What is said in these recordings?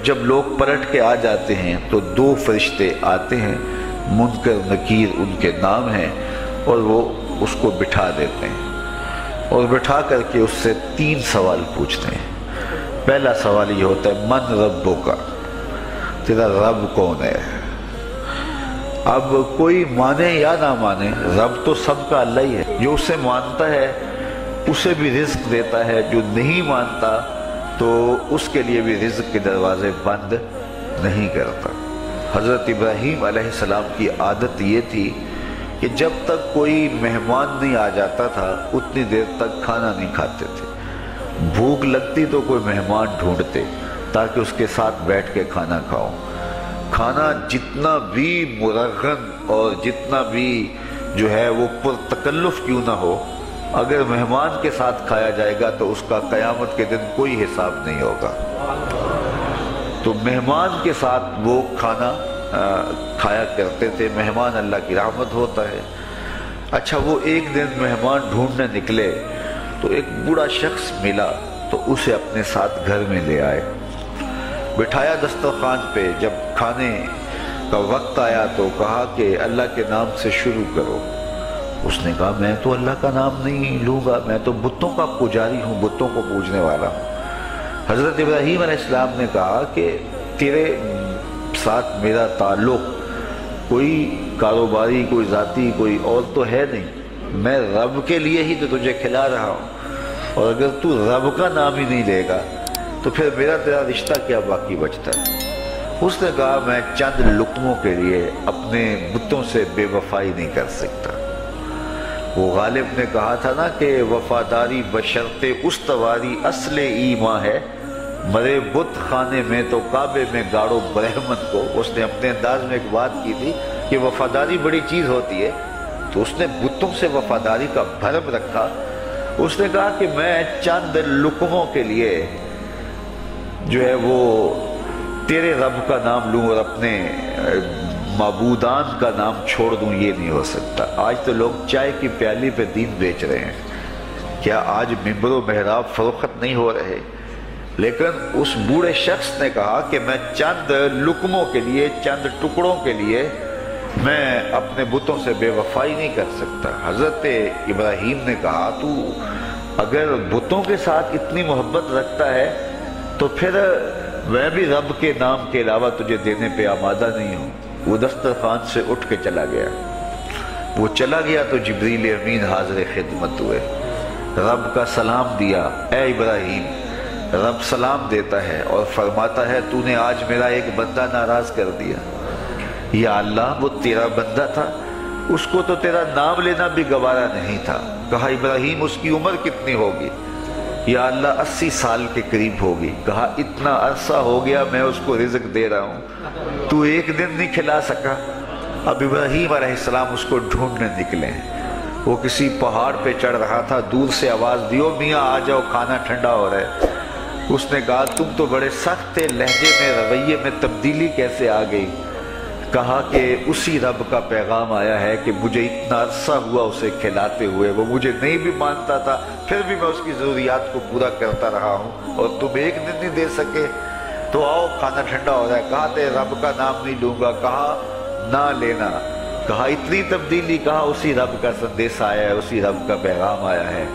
جب لوگ پلٹ کے آ جاتے ہیں تو 2 فرشتے آتے ہیں، منکر نکیر ان کے نام ہیں، اور وہ اس کو بٹھا دیتے ہیں اور بٹھا کر کے اس سے 3 سوال پوچھتے ہیں۔ پہلا سوال یہ ہوتا ہے من ربک، تیرا رب کون ہے؟ اب کوئی مانے یا نہ مانے، رب تو سب کا اللہ ہی ہے۔ جو اسے مانتا ہے اسے بھی رزق دیتا ہے، جو نہیں مانتا تو اس کے لیے بھی رزق کے دروازے بند نہیں کرتا۔ حضرت ابراہیم علیہ السلام کی عادت یہ تھی کہ جب تک کوئی مہمان نہیں آ جاتا تھا اتنی دیر تک کھانا نہیں کھاتے تھے۔ بھوک لگتی تو کوئی مہمان ڈھونڈتے تاکہ اس کے ساتھ بیٹھ کے کھانا کھاؤں۔ کھانا جتنا بھی مرغن اور جتنا بھی جو ہے وہ پرتکلف کیوں نہ ہو، اگر مہمان کے ساتھ کھایا جائے گا تو اس کا قیامت کے دن کوئی حساب نہیں ہوگا۔ تو مہمان کے ساتھ وہ کھانا کھایا کرتے تھے۔ مہمان اللہ کی رحمت ہوتا ہے۔ اچھا، وہ ایک دن مہمان ڈھونڈنے نکلے تو ایک بوڑھا شخص ملا تو اسے اپنے ساتھ گھر میں لے آئے، بٹھایا دسترخوان پہ۔ جب کھانے کا وقت آیا تو کہا کہ اللہ کے نام سے شروع کرو۔ اس نے کہا میں تو اللہ کا نام نہیں لوں گا، میں تو بتوں کا پجاری ہوں، بتوں کو پوجنے والا ہوں۔ حضرت ابراہیم علیہ السلام نے کہا کہ تیرے ساتھ میرا تعلق کوئی کاروباری، کوئی ذاتی، کوئی اور تو ہے نہیں، میں رب کے لیے ہی تو تجھے کھلا رہا ہوں، اور اگر تو رب کا نام ہی نہیں لے گا تو پھر میرا تیرا رشتہ کیا باقی بچتا ہے؟ اس نے کہا میں چند لقموں کے لیے اپنے بتوں سے بے وفائی نہیں کر سکتا۔ وہ غالب نے کہا تھا نا کہ وفاداری بشرط استواری اصل ایمان ہے، مرے بت خانے میں تو کعبے میں گاڑو برہمن کو۔ اس نے اپنے انداز میں ایک بات کی تھی کہ وفاداری بڑی چیز ہوتی ہے، تو اس نے بتوں سے وفاداری کا بھرم رکھا۔ اس نے کہا کہ میں چند لقموں کے لیے جو ہے وہ تیرے رب کا نام لوں اور اپنے معبودان کا نام چھوڑ دوں، یہ نہیں ہو سکتا۔ آج تو لوگ چائے کی پیالی پہ دین بیچ رہے ہیں، کیا آج ممبر و محراب فروخت نہیں ہو رہے؟ لیکن اس بوڑھے شخص نے کہا کہ میں چند لقموں کے لیے، چند ٹکڑوں کے لیے میں اپنے بتوں سے بے وفائی نہیں کر سکتا۔ حضرت ابراہیم نے کہا تو اگر بتوں کے ساتھ اتنی محبت رکھتا ہے تو پھر میں بھی رب کے نام کے علاوہ تجھے دینے پہ آمادہ نہیں ہوں۔ وہ دسترخوان سے اٹھ کے چلا گیا۔ وہ چلا گیا تو جبریل امین حاضر خدمت ہوئے، رب کا سلام دیا، اے ابراہیم۔ رب سلام دیتا ہے اور فرماتا ہے تو نے آج میرا ایک بندہ ناراض کر دیا۔ یا اللہ، وہ تیرا بندہ تھا، اس کو تو تیرا نام لینا بھی گوارا نہیں تھا۔ کہا ابراہیم اس کی عمر کتنی ہوگی؟ یا اللہ 80 سال کے قریب ہوگی۔ کہا اتنا عرصہ ہو گیا میں اس کو رزق دے رہا ہوں، تو ایک دن نہیں کھلا سکا۔ اب ابراہیم علیہ السلام اس کو ڈھونڈنے نکلے ہیں۔ وہ کسی پہاڑ پہ چڑھ رہا تھا، دور سے آواز دیو میاں آ جاؤ، کھانا ٹھنڈا ہو رہا ہے۔ اس نے کہا تم تو بڑے سخت تھے، لہجے میں رویے میں تبدیلی کیسے آ گئی؟ کہا کہ اسی رب کا پیغام آیا ہے کہ مجھے اتنا عرصہ ہوا اسے کھلاتے ہوئے، وہ مجھے نہیں بھی مانتا تھا، پھر بھی میں اس کی ضروریات کو پورا کرتا رہا ہوں، اور تم ایک دن نہیں دے سکے، تو آؤ کھانا ٹھنڈا ہو رہا ہے۔ کہا تے رب کا نام نہیں لوں گا، کہا نہ لینا۔ کہا اتنی تبدیلی؟ کہا اسی رب کا سندیس آیا ہے، اسی رب کا پیغام آیا ہے۔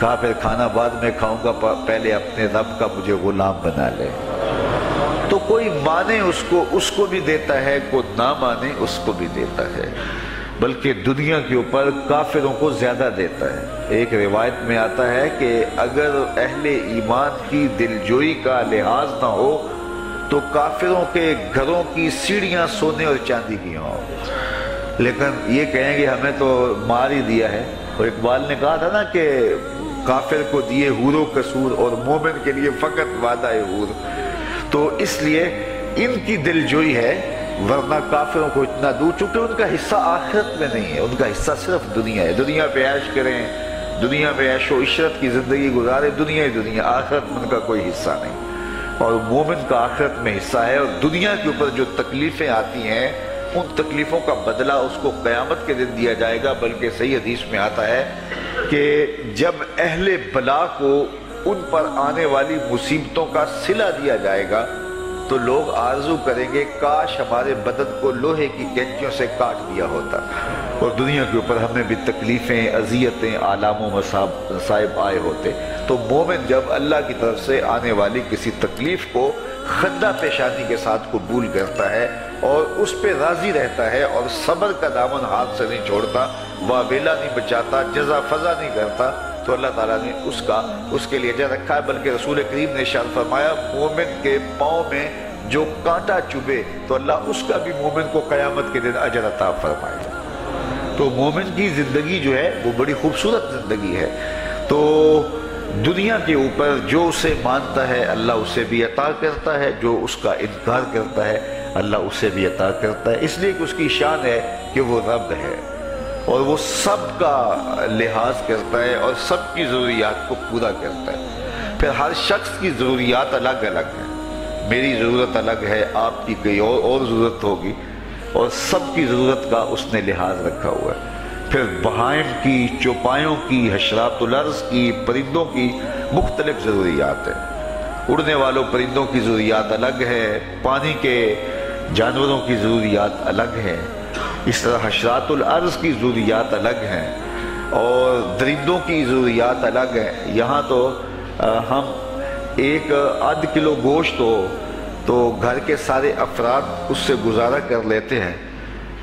کہا پھر کھانا بعد میں کھاؤں گا، پہلے اپنے رب کا مجھے غلام بنا لے۔ تو کوئی مانے اس کو بھی دیتا ہے، کوئی نہ مانے اس کو بھی دیتا ہے، بلکہ دنیا کے اوپر کافروں کو زیادہ دیتا ہے۔ ایک روایت میں آتا ہے کہ اگر اہل ایمان کی دلجوئی کا لحاظ نہ ہو تو کافروں کے گھروں کی سیڑھیاں سونے اور چاندی کی ہوں، لیکن یہ کہیں گے ہمیں تو مار ہی دیا ہے۔ اور اقبال نے کہا تھا نا کہ کافر کو دیے حور و قصور اور مومن کے لیے فقط وعدہ حور۔ تو اس لیے ان کی دلجوئی ہے، ورنہ کافروں کو اتنا دور، چونکہ ان کا حصہ آخرت میں نہیں ہے، ان کا حصہ صرف دنیا ہے۔ دنیا پہ عیش کریں، دنیا پہ عیش و عشرت کی زندگی گزارے، دنیا ہی دنیا، آخرت میں ان کا کوئی حصہ نہیں۔ اور مومن کا آخرت میں حصہ ہے، اور دنیا کے اوپر جو تکلیفیں آتی ہیں ان تکلیفوں کا بدلہ اس کو قیامت کے دن دیا جائے گا۔ بلکہ صحیح حدیث میں آتا ہے کہ جب اہل بلا کو ان پر آنے والی مصیبتوں کا صلہ دیا جائے گا تو لوگ آرزو کریں گے کاش ہمارے بدن کو لوہے کی کینچیوں سے کاٹ دیا ہوتا اور دنیا کے اوپر ہمیں بھی تکلیفیں، اذیتیں، آلام و مصائب آئے ہوتے۔ تو مومن جب اللہ کی طرف سے آنے والی کسی تکلیف کو خندہ پیشانی کے ساتھ قبول کرتا ہے اور اس پہ راضی رہتا ہے اور صبر کا دامن ہاتھ سے نہیں چھوڑتا، واویلا نہیں بچاتا، جزا فضا نہیں کرتا، تو اللہ تعالیٰ نے اس کے لیے اجر رکھا ہے۔ بلکہ رسول کریم نے ارشاد فرمایا مومن کے پاؤں میں جو کانٹا چبھے تو اللہ اس کا بھی مومن کو قیامت کے دن اجر عطا فرمائے گا۔ تو مومن کی زندگی جو ہے وہ بڑی خوبصورت زندگی ہے۔ تو دنیا کے اوپر جو اسے مانتا ہے اللہ اسے بھی عطا کرتا ہے، جو اس کا انکار کرتا ہے اللہ اسے بھی عطا کرتا ہے، اس لیے کہ اس کی شان ہے کہ وہ رب ہے اور وہ سب کا لحاظ کرتا ہے اور سب کی ضروریات کو پورا کرتا ہے۔ پھر ہر شخص کی ضروریات الگ الگ ہیں، میری ضرورت الگ ہے، آپ کی کوئی اور ضرورت ہوگی، اور سب کی ضرورت کا اس نے لحاظ رکھا ہوا ہے۔ پھر بہائم کی، چوپایوں کی، حشرات الارض کی، پرندوں کی مختلف ضروریات ہیں۔ اڑنے والوں پرندوں کی ضروریات الگ ہے، پانی کے جانوروں کی ضروریات الگ ہیں، اس طرح حشرات الارض کی ضروریات الگ ہیں اور درندوں کی ضروریات الگ ہیں۔ یہاں تو ہم ایک آدھ کلو گوشت ہو تو گھر کے سارے افراد اس سے گزارا کر لیتے ہیں،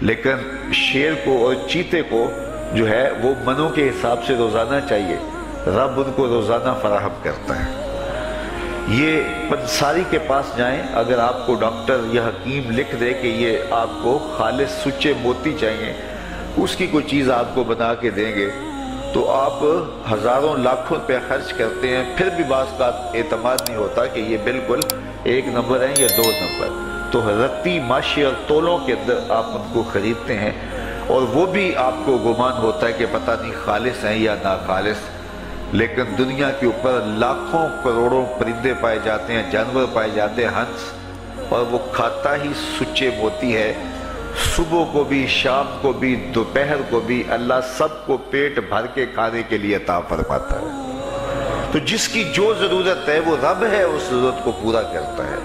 لیکن شیر کو اور چیتے کو جو ہے وہ منوں کے حساب سے روزانہ چاہیے، رب ان کو روزانہ فراہم کرتا ہے۔ یہ پنساری کے پاس جائیں، اگر آپ کو ڈاکٹر یا حکیم لکھ دے کہ یہ آپ کو خالص سچے موتی چاہیے، اس کی کوئی چیز آپ کو بنا کے دیں گے تو آپ ہزاروں لاکھوں روپے خرچ کرتے ہیں، پھر بھی بعض کا اعتماد نہیں ہوتا کہ یہ بالکل 1 نمبر ہے یا 2 نمبر۔ تو رتی، ماشی اور تولوں کے اندر آپ ان کو خریدتے ہیں اور وہ بھی آپ کو گمان ہوتا ہے کہ پتہ نہیں خالص ہیں یا ناخالص، لیکن دنیا کے اوپر لاکھوں کروڑوں پرندے پائے جاتے ہیں، جانور پائے جاتے ہیں، ہنس، اور وہ کھاتا ہی سچے موتی ہے۔ صبح کو بھی، شام کو بھی، دوپہر کو بھی اللہ سب کو پیٹ بھر کے کھانے کے لیے عطا فرماتا ہے۔ تو جس کی جو ضرورت ہے وہ رب ہے، اس ضرورت کو پورا کرتا ہے۔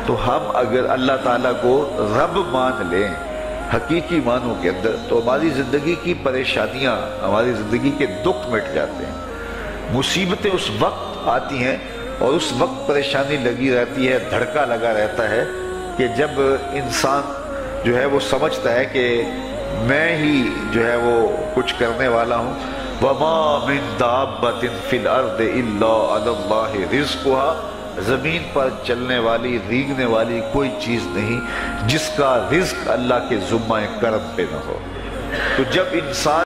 تو ہم اگر اللہ تعالیٰ کو رب مان لیں حقیقی معنوں کے اندر تو ہماری زندگی کی پریشانیاں، ہماری زندگی کے دکھ مٹ جاتے ہیں۔ مصیبتیں اس وقت آتی ہیں اور اس وقت پریشانی لگی رہتی ہے، دھڑکا لگا رہتا ہے کہ جب انسان جو ہے وہ سمجھتا ہے کہ میں ہی جو ہے وہ کچھ کرنے والا ہوں۔ وَمَا مِن دَابَّةٍ فِي الْأَرْضِ إِلَّا عَلَى اللَّهِ رِزْقُهَا، زمین پر چلنے والی، ریگنے والی کوئی چیز نہیں جس کا رزق اللہ کے ذمہ کرم پہ نہ ہو۔ تو جب انسان